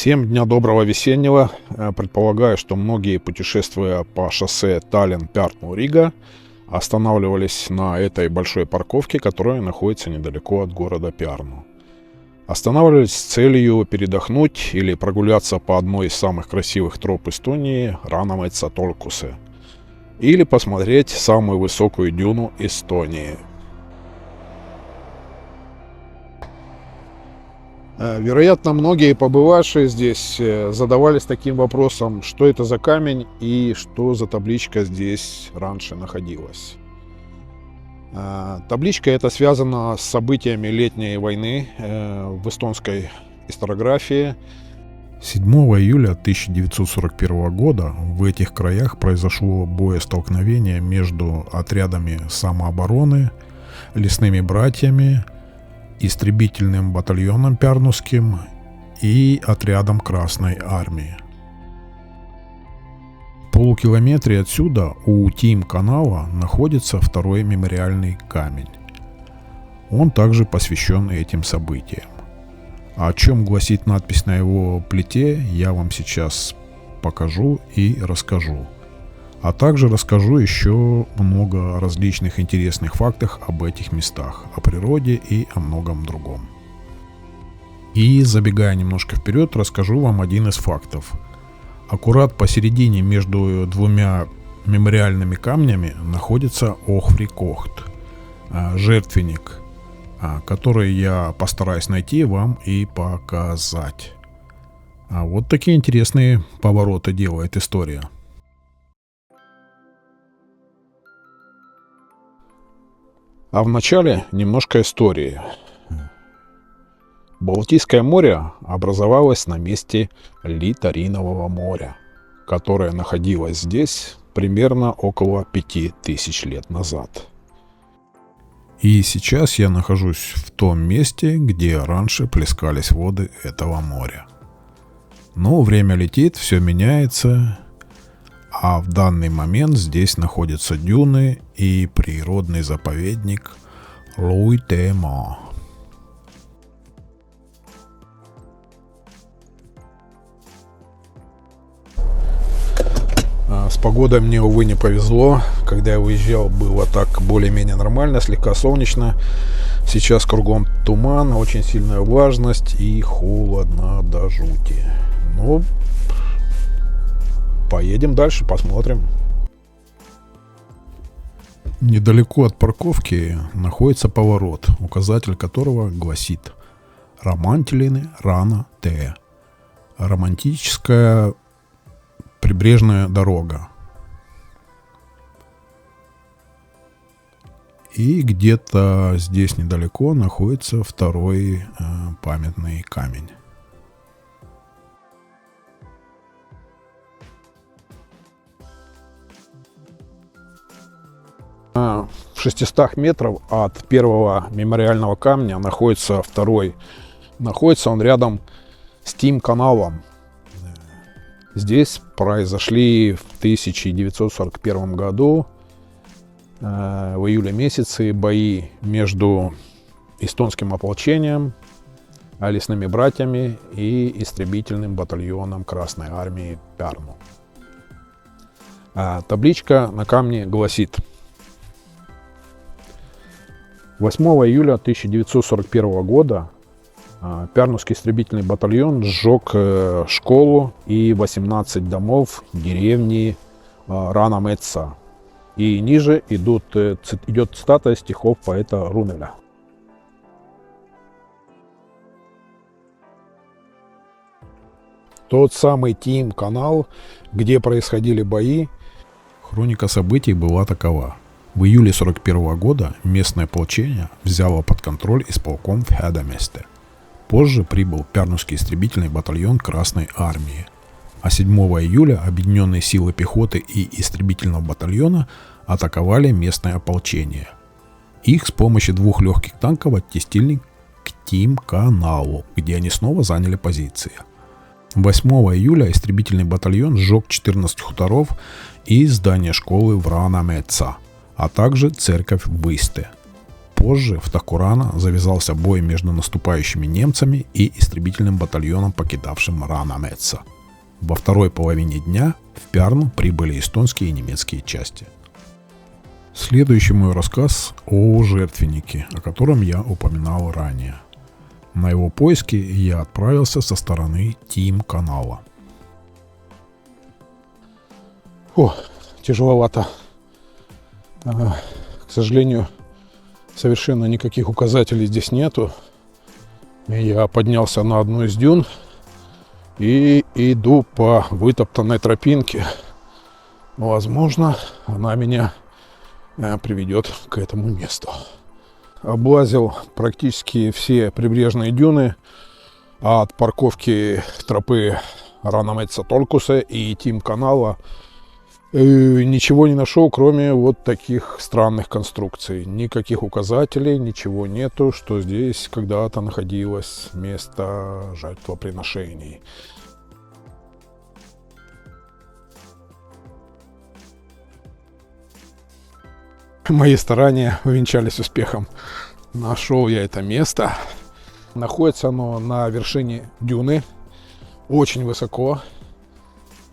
Всем дня доброго весеннего. Предполагаю, что многие, путешествуя по шоссе Таллин-Пярну-Рига, останавливались на этой большой парковке, которая находится недалеко от города Пярну. Останавливались с целью передохнуть или прогуляться по одной из самых красивых троп Эстонии Рана-Metsa-Tolkuse, или посмотреть самую высокую дюну Эстонии. Вероятно, многие побывавшие здесь задавались таким вопросом, что это за камень и что за табличка здесь раньше находилась. Табличка эта связана с событиями летней войны в эстонской историографии. 7 июля 1941 года в этих краях произошло боестолкновение между отрядами самообороны, лесными братьями, истребительным батальоном Пярнуским и отрядом Красной Армии. В полукилометре отсюда у Тим-канала находится второй мемориальный камень. Он также посвящен этим событиям. О чем гласит надпись на его плите, я вам сейчас покажу и расскажу. А также расскажу еще много различных интересных фактов об этих местах, о природе и о многом другом. И, забегая немножко вперед, расскажу вам один из фактов. Аккурат посередине между двумя мемориальными камнями находится Охфрикохт, жертвенник, который я постараюсь найти вам и показать. Вот такие интересные повороты делает история. А в начале немножко истории. Балтийское море образовалось на месте Литаринового моря, которое находилось здесь примерно около 5000 лет назад. И сейчас я нахожусь в том месте, где раньше плескались воды этого моря. Но время летит, все меняется. А в данный момент здесь находятся дюны и природный заповедник Luitema. С погодой мне, увы, не повезло. Когда я уезжал, было так более-менее нормально, слегка солнечно. Сейчас кругом туман, очень сильная влажность и холодно до жути. Но поедем дальше, посмотрим. Недалеко от парковки находится поворот, указатель которого гласит Романтилины Рана Т. Романтическая прибрежная дорога. И где-то здесь недалеко находится второй памятный камень. В 600 метров от первого мемориального камня находится второй. Находится он рядом с Тим-каналом. Здесь произошли в 1941 году, в июле месяце, бои между эстонским ополчением, лесными братьями и истребительным батальоном Красной Армии Пярну. Табличка на камне гласит: 8 июля 1941 года Пярнуский истребительный батальон сжег школу и 18 домов деревни Рана-Метса. И ниже идет цитата стихов поэта Рунеля. Тот самый Тим-канал, где происходили бои. Хроника событий была такова. В июле 1941 года местное ополчение взяло под контроль исполком в Хедаместе. Позже прибыл Пярнуский истребительный батальон Красной Армии. А 7 июля объединенные силы пехоты и истребительного батальона атаковали местное ополчение. Их с помощью 2 легких танков оттеснили к Тим-каналу, где они снова заняли позиции. 8 июля истребительный батальон сжег 14 хуторов и здание школы в Рана-Метса, а также церковь в Исте. позже в Такурана завязался бой между наступающими немцами и истребительным батальоном, покидавшим Ранамеца. Во второй половине дня в Пярну прибыли эстонские и немецкие части. Следующий мой рассказ о жертвеннике, о котором я упоминал ранее. На его поиски я отправился со стороны Тим-канала. Тяжеловато. К сожалению, совершенно никаких указателей здесь нету. Я поднялся на одну из дюн и иду по вытоптанной тропинке. Возможно, она меня приведет к этому месту. Облазил практически все прибрежные дюны от парковки тропы Ранамеца-Толкусе и Тим-канала. Ничего не нашел, кроме вот таких странных конструкций. Никаких указателей, ничего нету, что здесь когда-то находилось место жертвоприношений. Мои старания увенчались успехом. Нашел я это место. Находится оно на вершине дюны, очень высоко.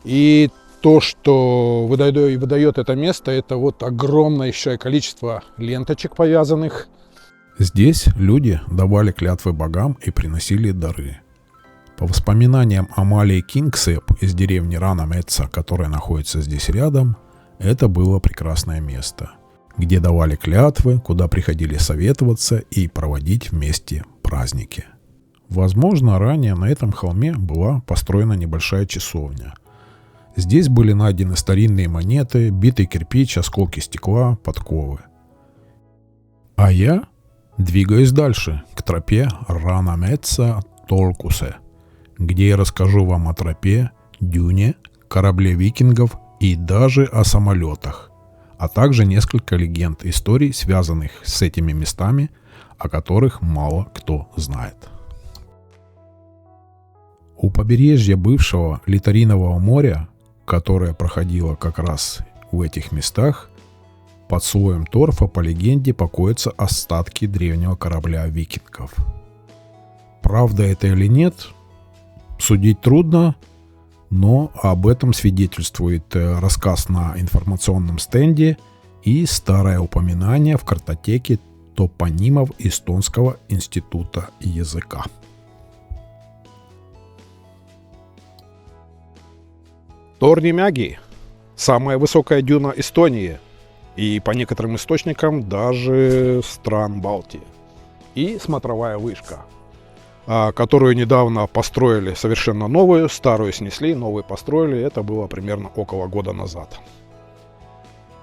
И то, что выдает это место, это вот огромнейшее количество ленточек повязанных. Здесь люди давали клятвы богам и приносили дары. По воспоминаниям Амалии Кингсеп из деревни Ранамеца, которая находится здесь рядом, это было прекрасное место, где давали клятвы, куда приходили советоваться и проводить вместе праздники. Возможно, ранее на этом холме была построена небольшая часовня. Здесь были найдены старинные монеты, битый кирпич, осколки стекла, подковы. А я двигаюсь дальше, к тропе Ранамеца-Толкусе, где я расскажу вам о тропе, дюне, корабле викингов и даже о самолетах, а также несколько легенд, историй, связанных с этими местами, о которых мало кто знает. У побережья бывшего Литаринового моря, которое проходило как раз в этих местах, под слоем торфа, по легенде, покоятся остатки древнего корабля викингов. Правда это или нет, судить трудно, но об этом свидетельствует рассказ на информационном стенде и старое упоминание в картотеке топонимов Эстонского института языка. Торнимяги – самая высокая дюна Эстонии и, по некоторым источникам, даже стран Балтии. И смотровая вышка, которую недавно построили совершенно новую, старую снесли, новую построили. Это было примерно около года назад.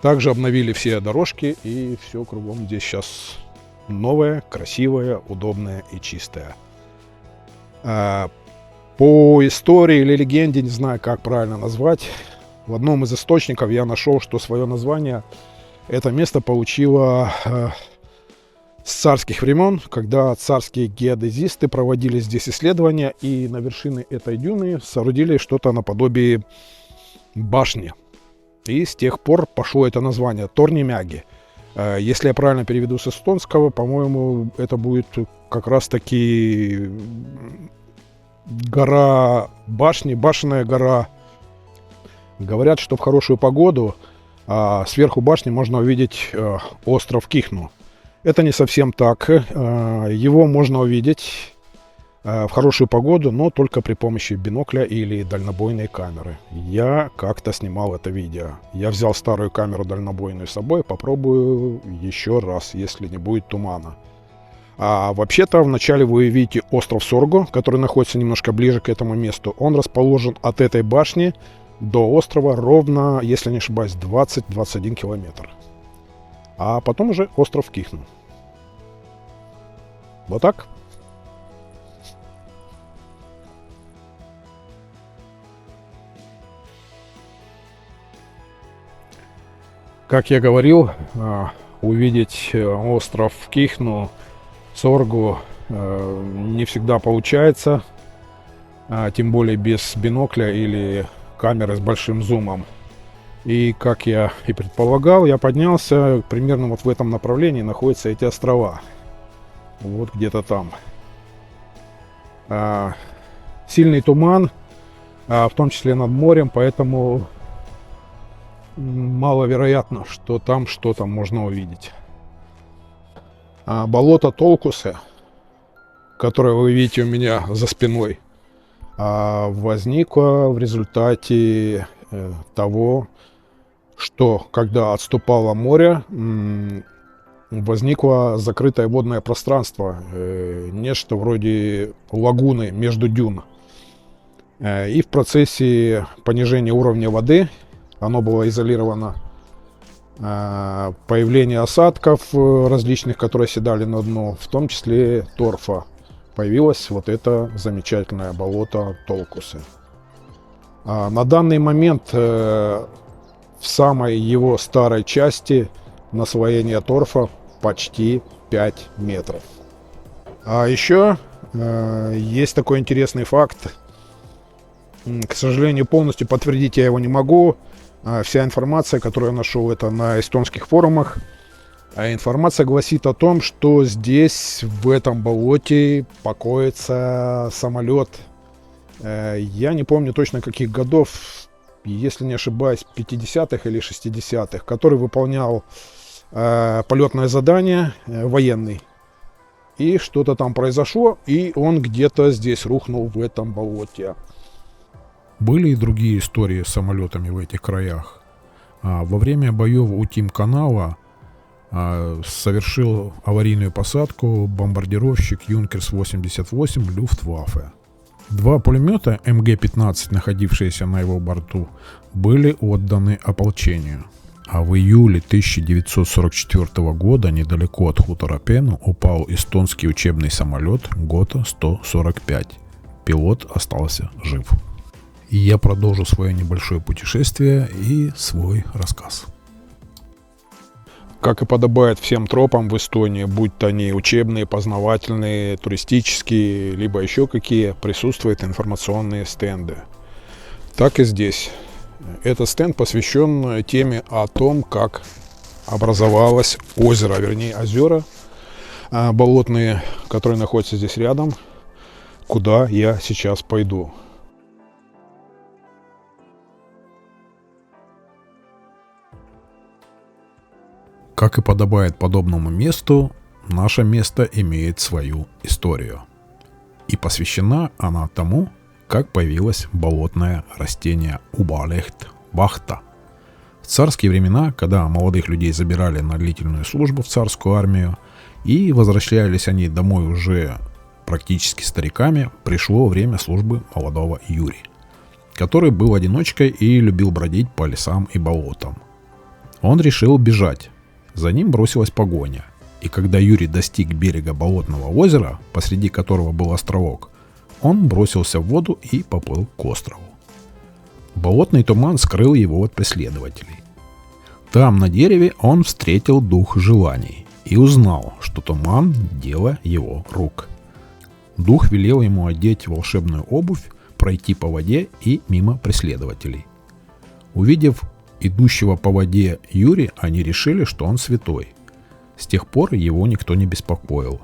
Также обновили все дорожки, и все кругом здесь сейчас новое, красивое, удобное и чистое. По истории или легенде, не знаю, как правильно назвать, в одном из источников я нашел, что свое название это место получило с царских времен, когда царские геодезисты проводили здесь исследования и на вершине этой дюны соорудили что-то наподобие башни. И с тех пор пошло это название Торнимяги. Если я правильно переведу с эстонского, по-моему, это будет как раз-таки гора башни, башенная гора. Говорят, что в хорошую погоду сверху башни можно увидеть остров Кихну. Это не совсем так. Его можно увидеть в хорошую погоду, но только при помощи бинокля или дальнобойной камеры. Я как-то снимал это видео. Я взял старую камеру дальнобойную с собой, попробую еще раз, если не будет тумана. А вообще-то вначале вы видите остров Сорго, который находится немножко ближе к этому месту. Он расположен от этой башни до острова ровно, если не ошибаюсь, 20-21 километр. А потом уже остров Кихну. Вот так. Как я говорил, увидеть остров Кихну, Соргу не всегда получается, тем более без бинокля или камеры с большим зумом. И как я и предполагал, я поднялся, примерно вот в этом направлении находятся эти острова. Вот где-то там. Сильный туман, в том числе над морем, поэтому маловероятно, что там что-то можно увидеть. Болото Толкусе, которое вы видите у меня за спиной, возникло в результате того, что когда отступало море, возникло закрытое водное пространство, нечто вроде лагуны между дюн. И в процессе понижения уровня воды оно было изолировано. Появление осадков различных, которые оседали на дно, в том числе торфа, появилось вот это замечательное болото Толкусе. На данный момент в самой его старой части наслоение торфа почти 5 метров. А еще есть такой интересный факт. К сожалению, полностью подтвердить я его не могу. Вся информация, которую я нашел, это на эстонских форумах. А информация гласит о том, что здесь, в этом болоте, покоится самолет. Я не помню точно каких годов, если не ошибаюсь, 50-х или 60-х, который выполнял полетное задание военный. И что-то там произошло, и он где-то здесь рухнул в этом болоте. Были и другие истории с самолетами в этих краях. Во время боев у Тим-канала совершил аварийную посадку бомбардировщик Юнкерс-88 Люфтваффе. 2 пулемета МГ-15, находившиеся на его борту, были отданы ополчению. А в июле 1944 года недалеко от хутора Пену упал эстонский учебный самолет Гота-145. Пилот остался жив. И я продолжу свое небольшое путешествие и свой рассказ. Как и подобает всем тропам в Эстонии, будь то они учебные, познавательные, туристические, либо еще какие, присутствуют информационные стенды. Так и здесь. Этот стенд посвящен теме о том, как образовалось озеро, вернее озера болотные, которые находятся здесь рядом, куда я сейчас пойду. Как и подобает подобному месту, наше место имеет свою историю. И посвящена она тому, как появилось болотное растение Убалехт-Вахта. В царские времена, когда молодых людей забирали на длительную службу в царскую армию, и возвращались они домой уже практически стариками, пришло время службы молодого Юри, который был одиночкой и любил бродить по лесам и болотам. Он решил бежать. За ним бросилась погоня, и когда Юрий достиг берега болотного озера, посреди которого был островок, он бросился в воду и поплыл к острову. Болотный туман скрыл его от преследователей. Там, на дереве, он встретил дух желаний и узнал, что туман – дело его рук. Дух велел ему одеть волшебную обувь, пройти по воде и мимо преследователей. Увидев идущего по воде Юри, они решили, что он святой. С тех пор его никто не беспокоил.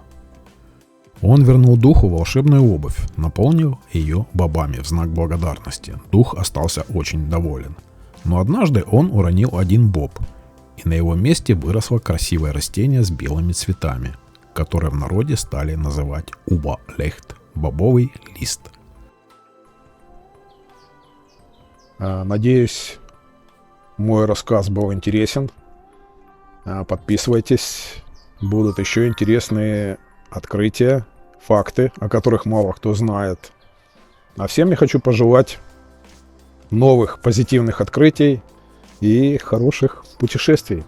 Он вернул духу волшебную обувь, наполнил ее бобами в знак благодарности. Дух остался очень доволен. Но однажды он уронил один боб, и на его месте выросло красивое растение с белыми цветами, которое в народе стали называть Убалехт – бобовый лист. Надеюсь, мой рассказ был интересен. Подписывайтесь. Будут еще интересные открытия, факты, о которых мало кто знает. А всем я хочу пожелать новых позитивных открытий и хороших путешествий.